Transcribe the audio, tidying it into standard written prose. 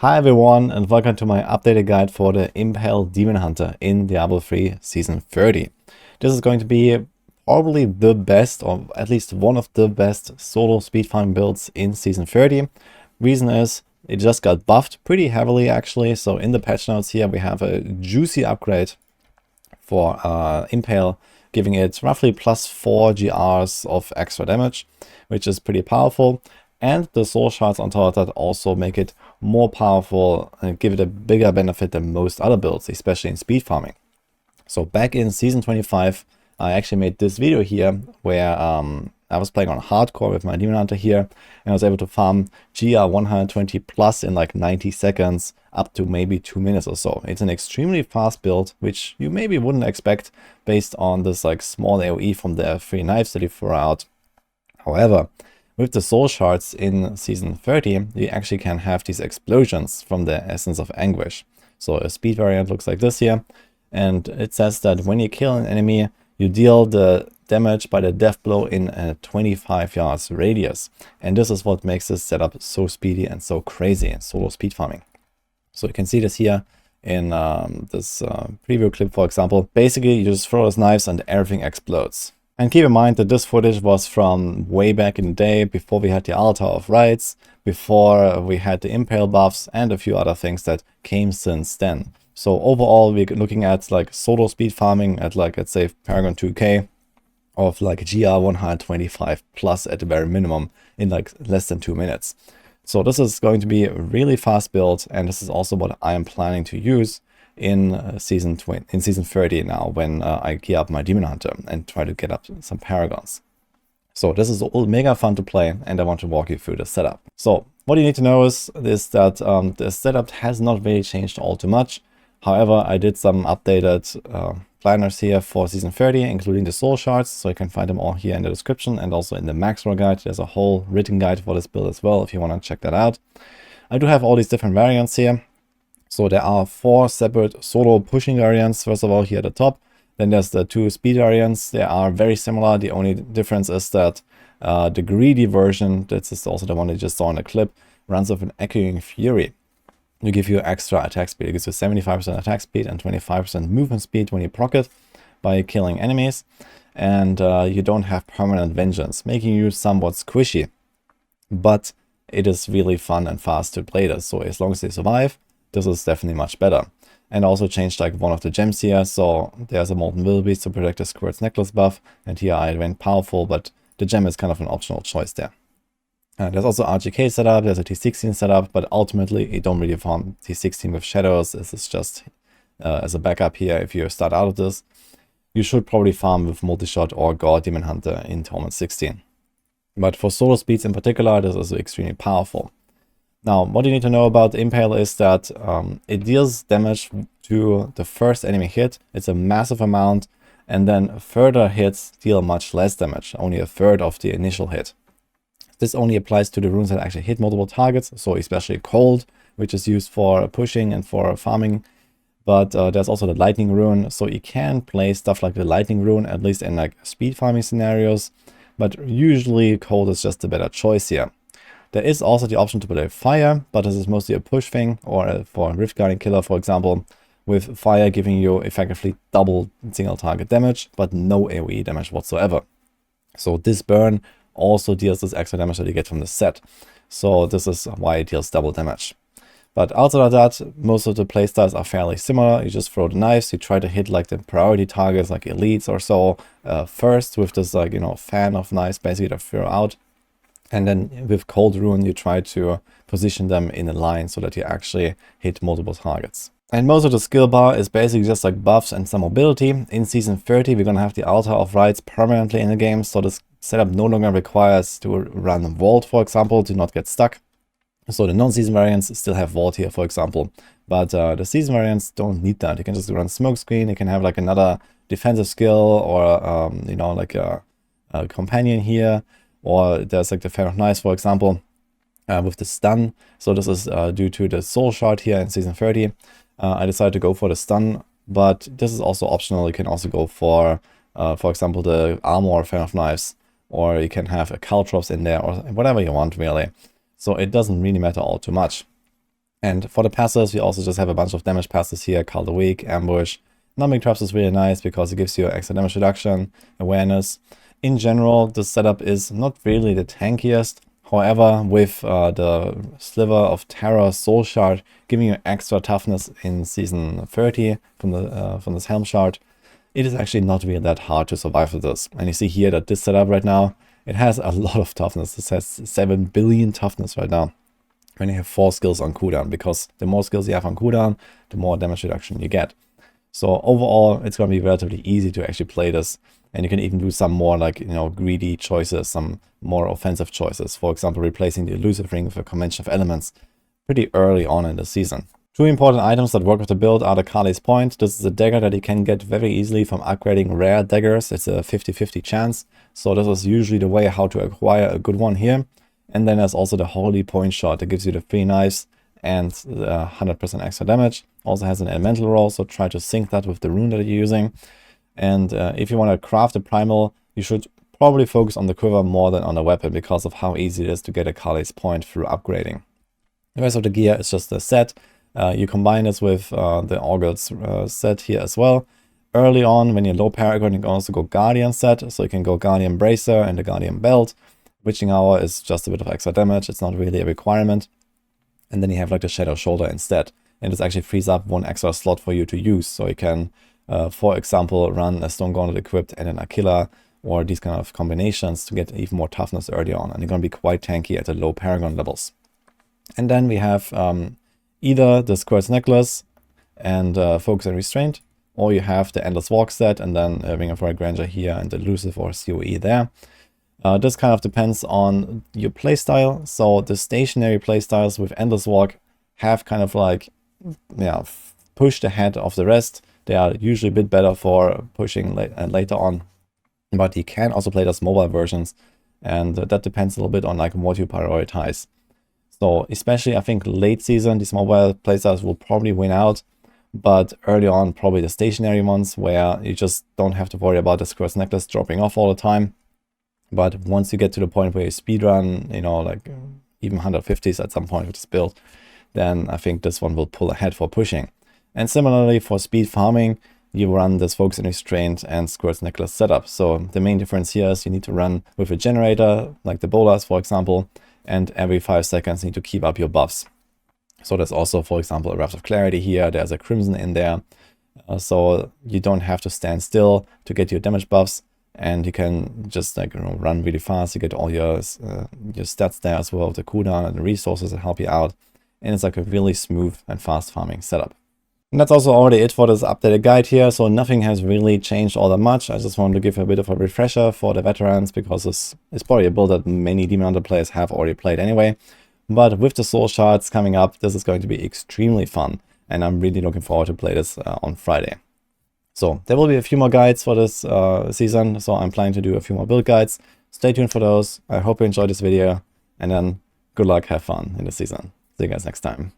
Hi everyone, and welcome to my updated guide for the Impale Demon Hunter in Diablo 3 Season 30. This is going to be probably the best, or at least one of the best solo speed farming builds in Season 30. Reason is, it just got buffed pretty heavily actually, so in the patch notes here we have a juicy upgrade for Impale, giving it roughly plus 4 GRs of extra damage, which is pretty powerful. And the soul shards on top of that also make it more powerful and give it a bigger benefit than most other builds, especially in speed farming. So back in Season 25, I actually made this video here where I was playing on hardcore with my Demon Hunter here, and I was able to farm GR 120 plus in like 90 seconds, up to maybe 2 minutes or so. It's an extremely fast build, which you maybe wouldn't expect based on this like small AoE from the 3 knives that he threw out. However, with the soul shards in Season 30, you actually can have these explosions from the Essence of Anguish. So a speed variant looks like this here, and it says that when you kill an enemy, you deal the damage by the death blow in a 25 yards radius. And this is what makes this setup so speedy and so crazy in solo speed farming. So you can see this here in this preview clip, for example. Basically, you just throw those knives and everything explodes. And keep in mind that this footage was from way back in the day, before we had the Altar of Rights, before we had the Impale buffs, and a few other things that came since then. So overall, we're looking at like solo speed farming at like, let's say, Paragon 2k of like GR 125 plus at the very minimum in like less than 2 minutes. So this is going to be a really fast build, and this is also what I am planning to use in season 30 now, when I gear up my Demon Hunter and try to get up some Paragons. So this is all mega fun to play, and I want to walk you through the setup. So what you need to know is that the setup has not really changed all too much. However, I did some updated planners here for Season 30, including the soul shards, so you can find them all here in the description, and also in the max roll guide. There's a whole written guide for this build as well, if you want to check that out. I do have all these different variants here. So there are 4 separate solo pushing variants, first of all, here at the top. Then there's the 2 speed variants. They are very similar. The only difference is that the greedy version, this is also the one you just saw in the clip, runs with an Echoing Fury. You give you extra attack speed. It gives you 75% attack speed and 25% movement speed when you proc it by killing enemies. And you don't have permanent vengeance, making you somewhat squishy. But it is really fun and fast to play this. So as long as they survive, this is definitely much better. And also changed like one of the gems here. So there's a Molten Wildebeest to protect the Squirt's Necklace buff. And here I went powerful, but the gem is kind of an optional choice there. There's also RGK setup, there's a T16 setup, but ultimately you don't really farm T16 with Shadows. This is just as a backup here. If you start out of this, you should probably farm with Multishot or Gore Demon Hunter in Torment 16. But for solo speeds in particular, this is extremely powerful. Now, what you need to know about Impale is that it deals damage to the first enemy hit. It's a massive amount, and then further hits deal much less damage, only a third of the initial hit. This only applies to the runes that actually hit multiple targets, so especially Cold, which is used for pushing and for farming. But there's also the Lightning rune, so you can play stuff like the Lightning rune, at least in like speed farming scenarios, but usually Cold is just a better choice here. There is also the option to play Fire, but this is mostly a push thing, or for Rift Guardian Killer, for example, with Fire giving you effectively double single target damage, but no AoE damage whatsoever. So this burn also deals this extra damage that you get from the set. So this is why it deals double damage. But outside of that, most of the playstyles are fairly similar. You just throw the knives, you try to hit like the priority targets, like elites or so, first with this like, fan of knives basically to throw out. And then with Cold Rune, you try to position them in a line so that you actually hit multiple targets. And most of the skill bar is basically just like buffs and some mobility. In Season 30, we're going to have the Altar of Rights permanently in the game, so this setup no longer requires to run Vault, for example, to not get stuck. So the non-season variants still have Vault here, for example, but the season variants don't need that. You can just run Smokescreen, you can have like another defensive skill, or like a companion here. Or there's like the Fan of Knives, for example, with the stun. So this is due to the soul shard here in Season 30. I decided to go for the stun, but this is also optional. You can also go for example, the armor Fan of Knives, or you can have a Caltrops in there, or whatever you want, really. So it doesn't really matter all too much. And for the passes, we also just have a bunch of damage passes here, Call the Weak, Ambush. Numbing Traps is really nice because it gives you extra damage reduction, awareness. In general, the setup is not really the tankiest. However, with the Sliver of Terror Soul Shard giving you extra toughness in Season 30 from this Helm Shard, it is actually not really that hard to survive with this. And you see here that this setup right now, it has a lot of toughness. This has 7 billion toughness right now when you have 4 skills on cooldown, because the more skills you have on cooldown, the more damage reduction you get. So overall, it's going to be relatively easy to actually play this. And you can even do some more like, greedy choices, some more offensive choices. For example, replacing the elusive ring with a convention of elements pretty early on in the season. 2 important items that work with the build are the Kali's Point. This is a dagger that you can get very easily from upgrading rare daggers. It's a 50-50 chance. So this is usually the way how to acquire a good one here. And then there's also the Holy Point Shot that gives you the 3 knives and 100% extra damage. Also has an elemental roll, so try to sync that with the rune that you're using. And if you want to craft a primal, you should probably focus on the quiver more than on the weapon because of how easy it is to get a Kali's Point through upgrading. The rest of the gear is just a set. You combine this with the Augurs set here as well. Early on, when you're low Paragon, you can also go Guardian set. So you can go Guardian Bracer and the Guardian Belt. Witching Hour is just a bit of extra damage. It's not really a requirement. And then you have like the Shadow Shoulder instead. And this actually frees up 1 extra slot for you to use. So you can, for example, run a Stone Gauntlet equipped and an Aquila, or these kind of combinations to get even more toughness early on. And you're going to be quite tanky at the low Paragon levels. And then we have either the Squirt's Necklace and Focus and Restraint, or you have the Endless Walk set and then Ring of Royal Grandeur here and the Elusive or COE there. This kind of depends on your playstyle. So the stationary playstyles with Endless Walk have kind of like, pushed ahead of the rest. They are usually a bit better for pushing later on. But you can also play those mobile versions, and that depends a little bit on like what you prioritize. So especially I think late season, these mobile playstyles will probably win out. But early on, probably the stationary ones where you just don't have to worry about the Squirt's Necklace dropping off all the time. But once you get to the point where you speedrun, like even 150s at some point with this build, then I think this one will pull ahead for pushing. And similarly for speed farming, you run this Focus and Restraint and Squirt's Necklace setup. So the main difference here is you need to run with a generator, like the Bolas, for example, and every 5 seconds you need to keep up your buffs. So there's also, for example, a Wrath of Clarity here. There's a Crimson in there. So you don't have to stand still to get your damage buffs. And you can just run really fast. You get all your stats there as well, the cooldown and the resources that help you out. And it's like a really smooth and fast farming setup. And that's also already it for this updated guide here. So nothing has really changed all that much. I just wanted to give a bit of a refresher for the veterans because it's probably a build that many Demon Hunter players have already played anyway. But with the Soul Shards coming up, this is going to be extremely fun. And I'm really looking forward to play this on Friday. So there will be a few more guides for this season. So I'm planning to do a few more build guides. Stay tuned for those. I hope you enjoyed this video. And then good luck, have fun in the season. See you guys next time.